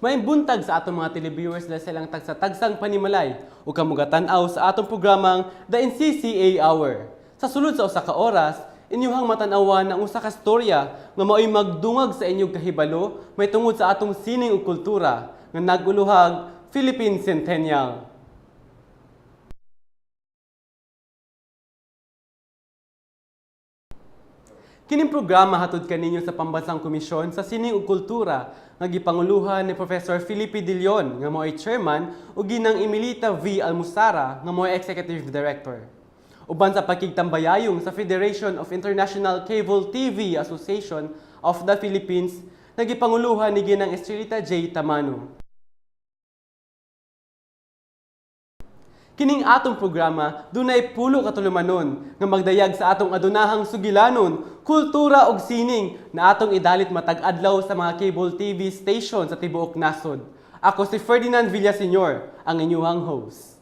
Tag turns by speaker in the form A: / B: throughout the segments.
A: May buntag sa atong mga televiewers na silang tagsa-tagsang panimalay o kamugatan-aw sa atong programang The NCCA Hour. Sa sulod sa usa ka oras, inyuhang matanawan ang usa ka storya nga mao'y magdungag sa inyong kahibalo may tungod sa atong sining ug kultura nga naguluhag Philippine Centennial. Kining programa hatod kaninyo sa Pambansang Komisyon sa Sining ug Kultura nga gipanguluhan ni Professor Felipe De Leon nga mo'y chairman ug ginang Emilita V. Almusara nga mo'y executive director. Uban sa pagkigtambayayong sa Federation of International Cable TV Association of the Philippines nga gipanguluhan ni ginang Estrelita J. Tamano. Kining atong programa, dunay pulo katulumanon nga magdayag sa atong adunahang sugilanon, kultura ug sining na atong idalit matag adlaw sa mga cable TV station sa tibuok nasod. Ako si Ferdinand Villaseñor, ang inyuhang host.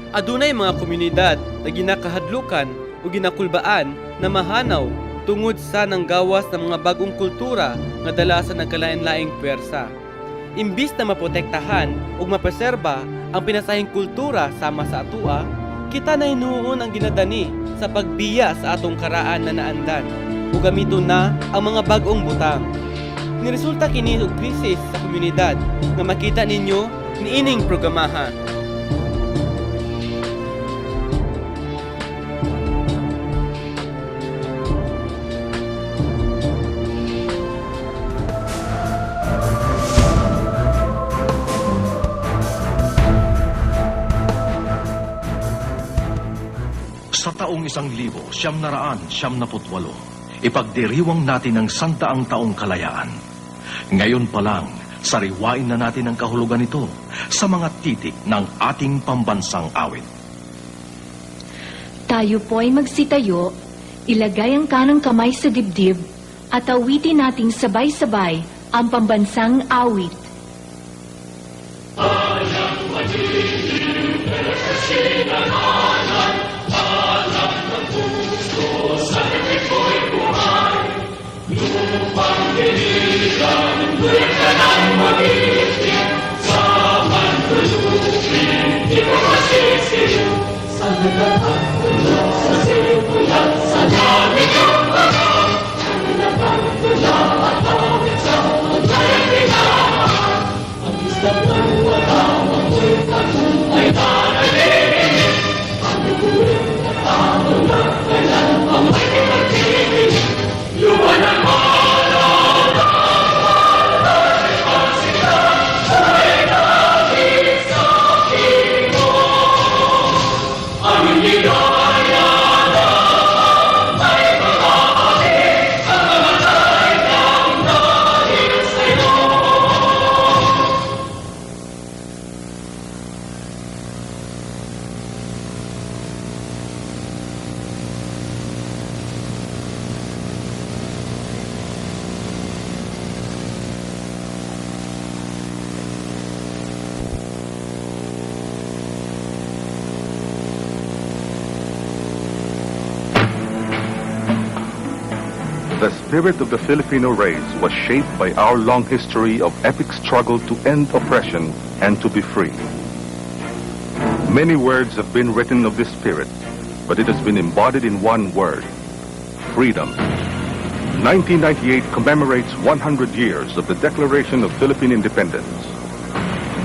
A: Adunay mga komunidad na ginakahadlukan o ginakulbaan na mahanaw tungod sa nanggawas ng mga bagong kultura nga dala sa nagkalain-laing pwersa. Imbis na maprotektahan o mapreserba ang pinasahing kultura sama sa atua, kita na hinuon ang ginadani sa pagbiya sa atong karaan na naandan o gamiton na ang mga bagong butang. Niresulta kini og krisis sa komunidad nga makita ninyo niining programahan.
B: Sa taong 1978, ipagdiriwang natin ang 100 taong kalayaan. Ngayon pa lang, sariwain na natin ang kahulugan nito sa mga titik ng ating pambansang awit.
C: Tayo po'y magsitayo, ilagay ang kanang kamay sa dibdib, at awitin nating sabay-sabay ang pambansang awit.
D: The spirit of the Filipino race was shaped by our long history of epic struggle to end oppression and to be free. Many words have been written of this spirit, but it has been embodied in one word: freedom. 1998 commemorates 100 years of the Declaration of Philippine Independence.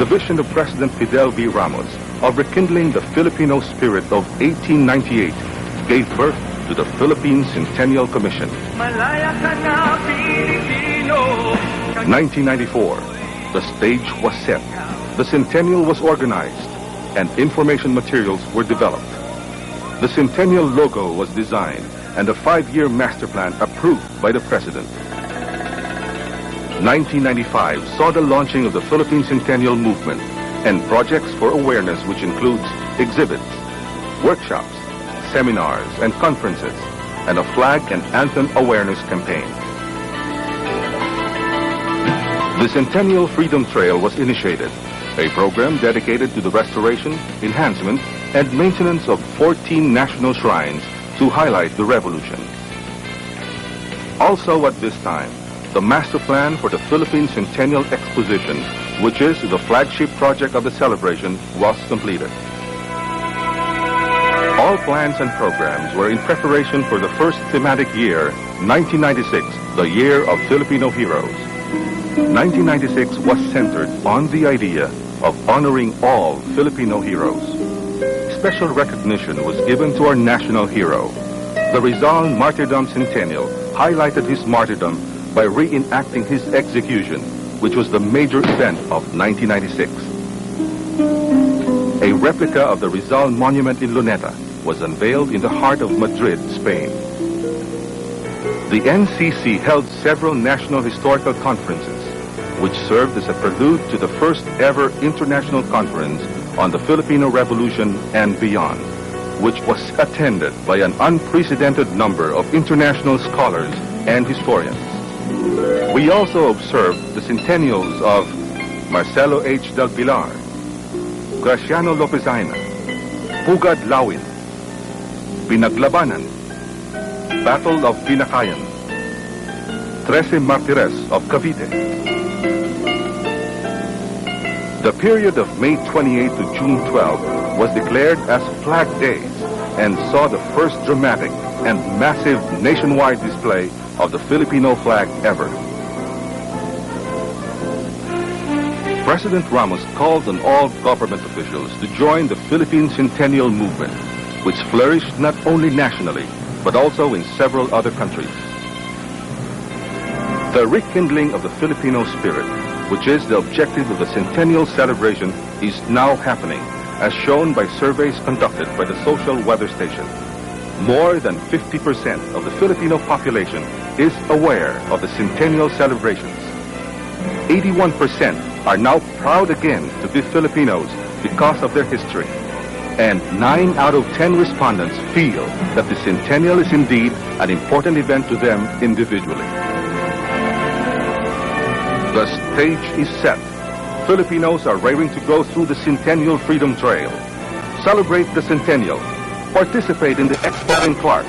D: The vision of President Fidel V. Ramos of rekindling the Filipino spirit of 1898 gave birth to the Philippine Centennial Commission. 1994, the stage was set, the Centennial was organized, and information materials were developed. The Centennial logo was designed and a 5-year master plan approved by the President. 1995 saw the launching of the Philippine Centennial movement and projects for awareness which includes exhibits, workshops, seminars, and conferences, and a flag and anthem awareness campaign. The Centennial Freedom Trail was initiated, a program dedicated to the restoration, enhancement, and maintenance of 14 national shrines to highlight the revolution. Also at this time, the master plan for the Philippine Centennial Exposition, which is the flagship project of the celebration, was completed. All plans and programs were in preparation for the first thematic year, 1996, the year of Filipino heroes. 1996 was centered on the idea of honoring all Filipino heroes. Special recognition was given to our national hero. The Rizal Martyrdom Centennial highlighted his martyrdom by reenacting his execution, which was the major event of 1996. A replica of the Rizal Monument in Luneta was unveiled in the heart of Madrid, Spain. The NCC held several national historical conferences, which served as a prelude to the first ever international conference on the Filipino Revolution and beyond, which was attended by an unprecedented number of international scholars and historians. We also observed the centennials of Marcelo H. del Pilar, Graciano Lopezina, Pugad Lawin, Pinaglabanan, Battle of Binakayan, 13 Martires of Cavite. The period of May 28 to June 12 was declared as Flag Days and saw the first dramatic and massive nationwide display of the Filipino flag ever. President Ramos called on all government officials to join the Philippine Centennial movement, which flourished not only nationally, but also in several other countries. The rekindling of the Filipino spirit, which is the objective of the Centennial celebration, is now happening, as shown by surveys conducted by the Social Weather Station. More than 50% of the Filipino population is aware of the Centennial celebrations. 81% are now proud again to be Filipinos because of their history. And 9 out of 10 respondents feel that the Centennial is indeed an important event to them individually. The stage is set. Filipinos are raring to go through the Centennial Freedom Trail. Celebrate the Centennial, participate in the Expo in Clark,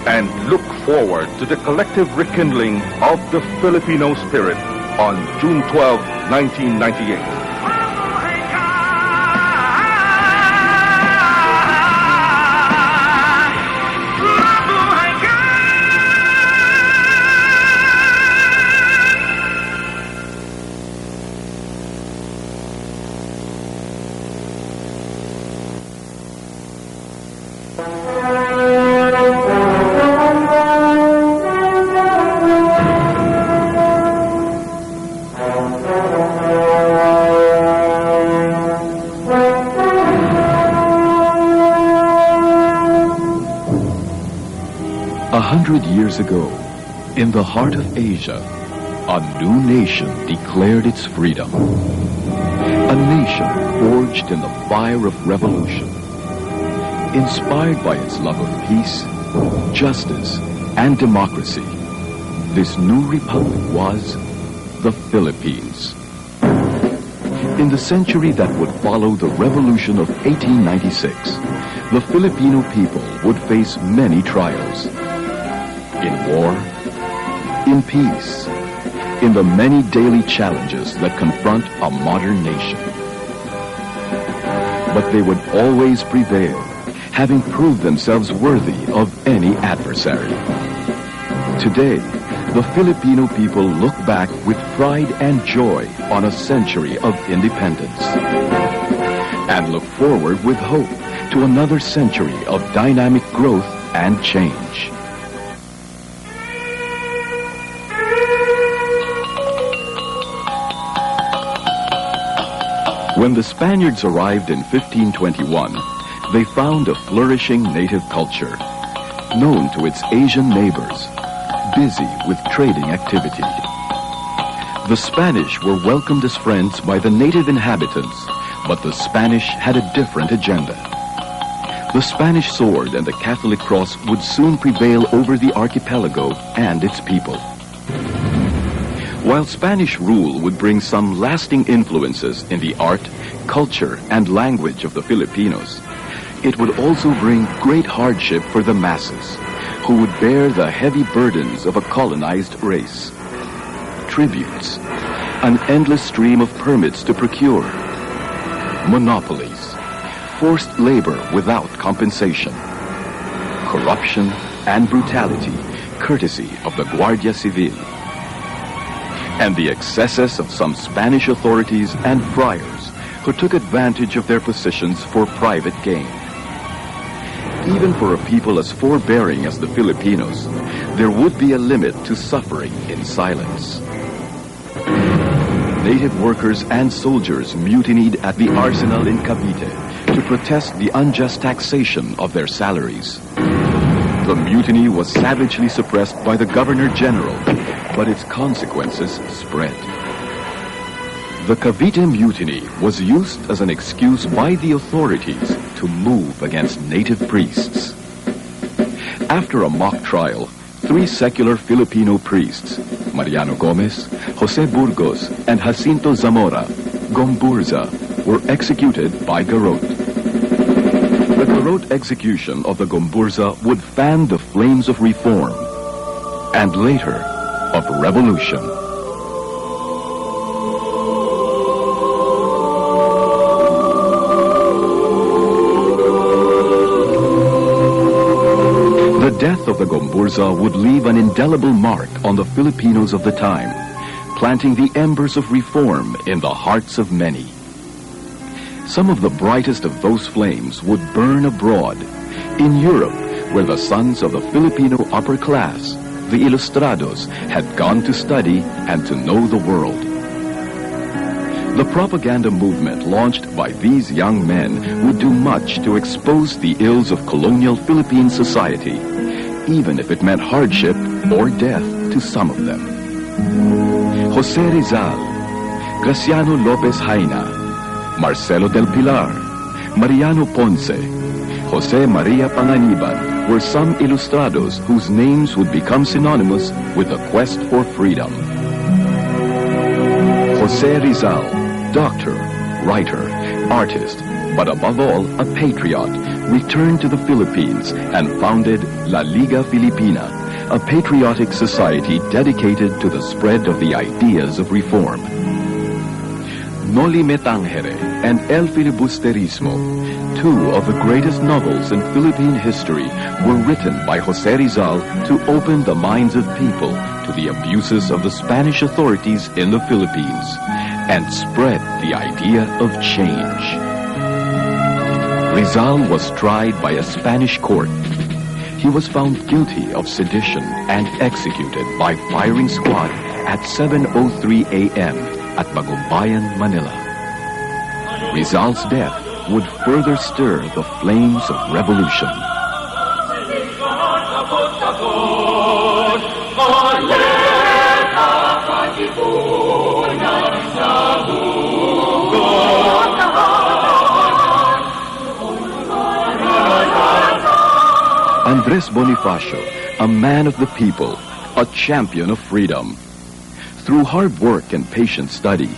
D: and look forward to the collective rekindling of the Filipino spirit on June 12, 1998.
B: Years ago, in the heart of Asia, a new nation declared its freedom. A nation forged in the fire of revolution. Inspired by its love of peace, justice, and democracy, this new republic was the Philippines. In the century that would follow the revolution of 1896, the Filipino people would face many trials. In war, in peace, in the many daily challenges that confront a modern nation. But they would always prevail, having proved themselves worthy of any adversary. Today, the Filipino people look back with pride and joy on a century of independence, and look forward with hope to another century of dynamic growth and change. When the Spaniards arrived in 1521, they found a flourishing native culture, known to its Asian neighbors, busy with trading activity. The Spanish were welcomed as friends by the native inhabitants, but the Spanish had a different agenda. The Spanish sword and the Catholic cross would soon prevail over the archipelago and its people. While Spanish rule would bring some lasting influences in the art, culture, and language of the Filipinos, it would also bring great hardship for the masses, who would bear the heavy burdens of a colonized race. Tributes, an endless stream of permits to procure, monopolies, forced labor without compensation, corruption and brutality courtesy of the Guardia Civil, and the excesses of some Spanish authorities and friars who took advantage of their positions for private gain. Even for a people as forbearing as the Filipinos, there would be a limit to suffering in silence. Native workers and soldiers mutinied at the arsenal in Cavite to protest the unjust taxation of their salaries. The mutiny was savagely suppressed by the Governor-General, but its consequences spread. The Cavite Mutiny was used as an excuse by the authorities to move against native priests. After a mock trial, 3 secular Filipino priests, Mariano Gomez, Jose Burgos, and Jacinto Zamora, Gomburza, were executed by garrote. The garrote execution of the Gomburza would fan the flames of reform, and later, of revolution. The death of the Gomburza would leave an indelible mark on the Filipinos of the time, planting the embers of reform in the hearts of many. Some of the brightest of those flames would burn abroad, in Europe, where the sons of the Filipino upper class, the Ilustrados, had gone to study and to know the world. The propaganda movement launched by these young men would do much to expose the ills of colonial Philippine society, even if it meant hardship or death to some of them. Jose Rizal, Graciano Lopez Jaina, Marcelo del Pilar, Mariano Ponce, Jose Maria Panganiban were some Ilustrados whose names would become synonymous with the quest for freedom. Jose Rizal, doctor, writer, artist, but above all a patriot, returned to the Philippines and founded La Liga Filipina, a patriotic society dedicated to the spread of the ideas of reform. Noli Me Tangere and El Filibusterismo, 2 of the greatest novels in Philippine history, were written by Jose Rizal to open the minds of people to the abuses of the Spanish authorities in the Philippines and spread the idea of change. Rizal was tried by a Spanish court. He was found guilty of sedition and executed by firing squad at 7:03 a.m. at Bagumbayan, Manila. Rizal's death would further stir the flames of revolution. Andres Bonifacio, a man of the people, a champion of freedom. Through hard work and patient study,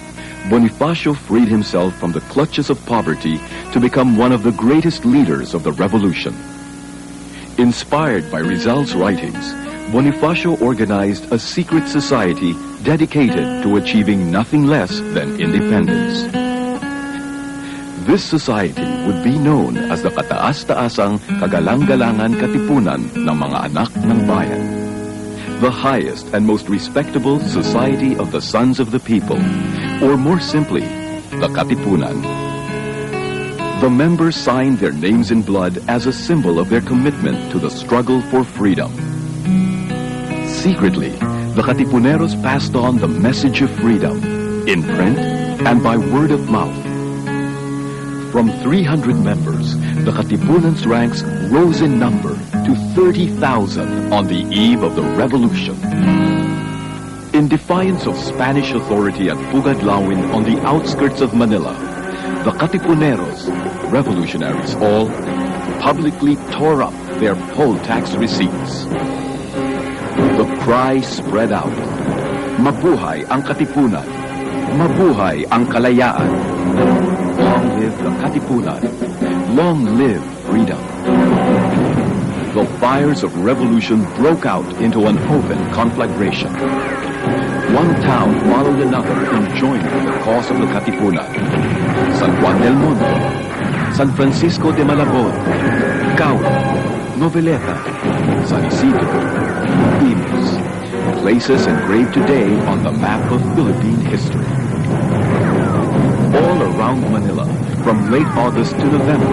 B: Bonifacio freed himself from the clutches of poverty to become one of the greatest leaders of the revolution. Inspired by Rizal's writings, Bonifacio organized a secret society dedicated to achieving nothing less than independence. This society would be known as the Kataas-Taasang Kagalang-Galangan Katipunan ng mga anak ng bayan, the highest and most respectable society of the sons of the people, or more simply, the Katipunan. The members signed their names in blood as a symbol of their commitment to the struggle for freedom. Secretly, the Katipuneros passed on the message of freedom, in print and by word of mouth. From 300 members, the Katipunan's ranks rose in number to 30,000 on the eve of the revolution. In defiance of Spanish authority at Pugadlawin on the outskirts of Manila, the Katipuneros, revolutionaries all, publicly tore up their poll tax receipts. The cry spread out. Mabuhay ang Katipunan! Mabuhay ang kalayaan! Long live the Katipunan! Long live freedom! The fires of revolution broke out into an open conflagration. One town followed another in joining the cause of the Katipunan. San Juan del Monte, San Francisco de Malabon, Caue, Noveleta, San Isidro, Imus, places engraved today on the map of Philippine history. All around Manila, from late August to November,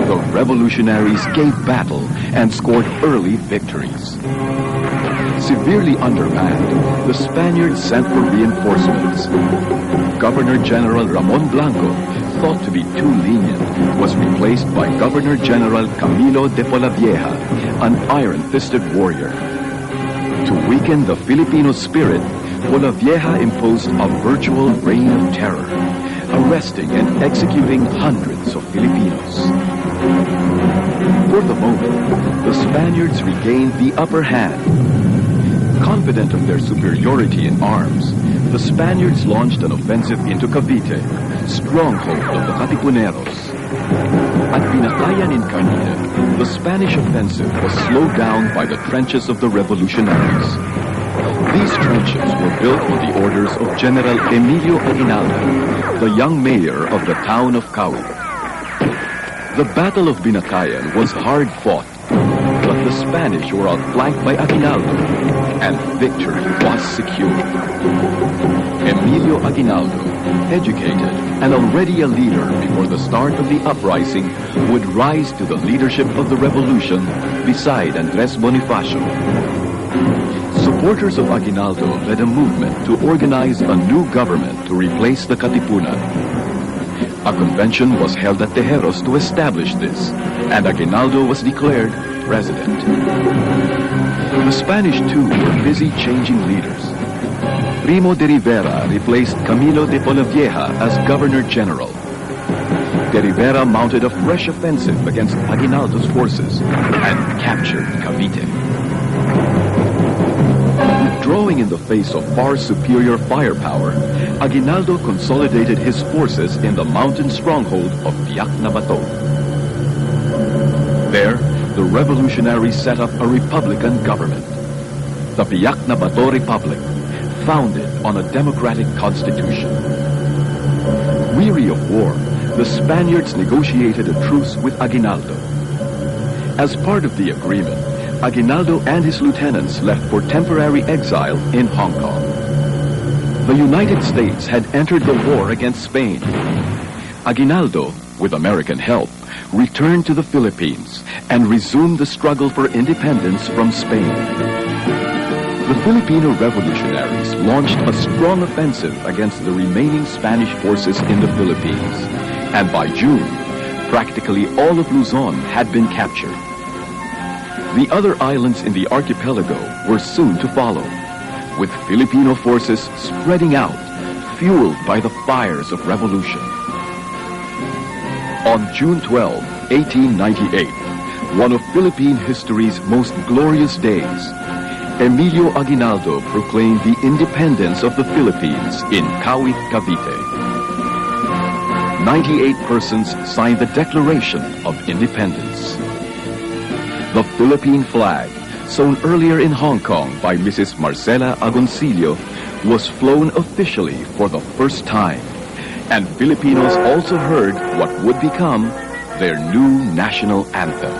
B: the revolutionaries gave battle and scored early victories. Severely undermanned, the Spaniards sent for reinforcements. Governor-General Ramon Blanco, thought to be too lenient, was replaced by Governor-General Camilo de Polavieja, an iron-fisted warrior. To weaken the Filipino spirit, Polavieja imposed a virtual reign of terror, arresting and executing hundreds of Filipinos. For the moment, the Spaniards regained the upper hand. Confident of their superiority in arms, the Spaniards launched an offensive into Cavite, stronghold of the Katipuneros. At Binatayan in Cavite, the Spanish offensive was slowed down by the trenches of the revolutionaries. These trenches were built on the orders of General Emilio Aguinaldo, the young mayor of the town of Caue. The Battle of Binatayan was hard fought, but the Spanish were outflanked by Aguinaldo, and victory was secured. Emilio Aguinaldo, educated and already a leader before the start of the uprising, would rise to the leadership of the revolution beside Andres Bonifacio. Supporters of Aguinaldo led a movement to organize a new government to replace the Katipunan. A convention was held at Tejeros to establish this, and Aguinaldo was declared president. The Spanish, too, were busy changing leaders. Primo de Rivera replaced Camilo de Polavieja as Governor-General. De Rivera mounted a fresh offensive against Aguinaldo's forces and captured Cavite. Withdrawing in the face of far superior firepower, Aguinaldo consolidated his forces in the mountain stronghold of Biak na Bato. There, the revolutionaries set up a republican government, the Biak na Bato Republic, founded on a democratic constitution. Weary of war, the Spaniards negotiated a truce with Aguinaldo. As part of the agreement, Aguinaldo and his lieutenants left for temporary exile in Hong Kong. The United States had entered the war against Spain. Aguinaldo, with American help, returned to the Philippines and resumed the struggle for independence from Spain. The Filipino revolutionaries launched a strong offensive against the remaining Spanish forces in the Philippines, and by June, practically all of Luzon had been captured. The other islands in the archipelago were soon to follow, with Filipino forces spreading out, fueled by the fires of revolution. On June 12, 1898, one of Philippine history's most glorious days, Emilio Aguinaldo proclaimed the independence of the Philippines in Caue, Cavite. 98 persons signed the Declaration of Independence. The Philippine flag, sewn earlier in Hong Kong by Mrs. Marcela Agoncillo, was flown officially for the first time, and Filipinos also heard what would become their new national anthem.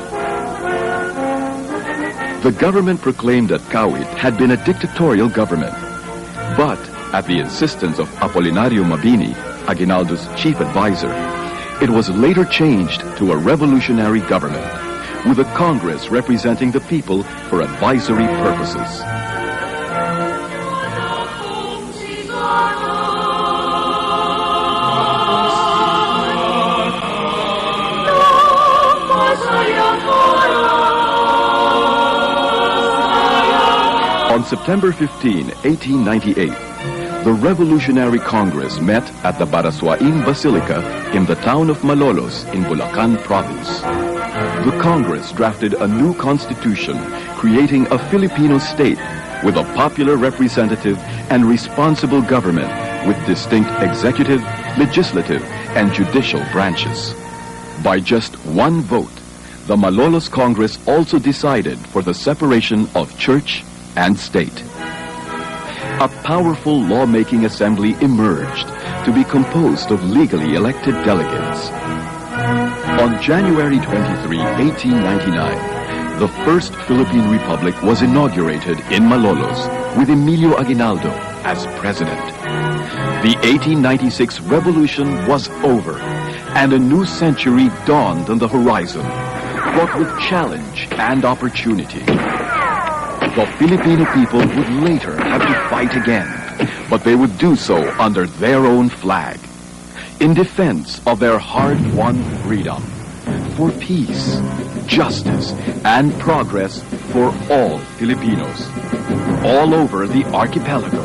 B: The government proclaimed that Caue had been a dictatorial government, but at the insistence of Apolinario Mabini, Aguinaldo's chief advisor, it was later changed to a revolutionary government, with a Congress representing the people for advisory purposes. On September 15, 1898, the Revolutionary Congress met at the Baraswain Basilica in the town of Malolos in Bulacan Province. the Congress drafted a new constitution creating a Filipino state with a popular representative and responsible government with distinct executive, legislative, and judicial branches. By just one vote, the Malolos Congress also decided for the separation of church and state. A powerful lawmaking assembly emerged to be composed of legally elected delegates. On January 23, 1899, the first Philippine Republic was inaugurated in Malolos with Emilio Aguinaldo as president. The 1896 revolution was over, and a new century dawned on the horizon, fraught with challenge and opportunity. The Filipino people would later have to fight again, but they would do so under their own flag, in defense of their hard-won freedom, for peace, justice, and progress for all Filipinos, all over the archipelago,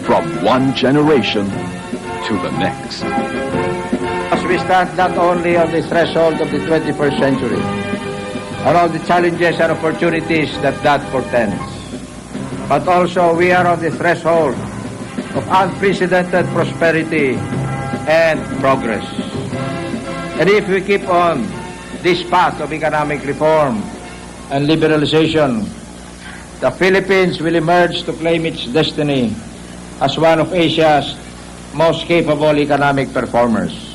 B: from one generation to the next.
E: As we stand not only on the threshold of the 21st century, and all the challenges and opportunities that portends, but also we are on the threshold of unprecedented prosperity and progress. And if we keep on this path of economic reform and liberalization, the Philippines will emerge to claim its destiny as one of Asia's most capable economic performers.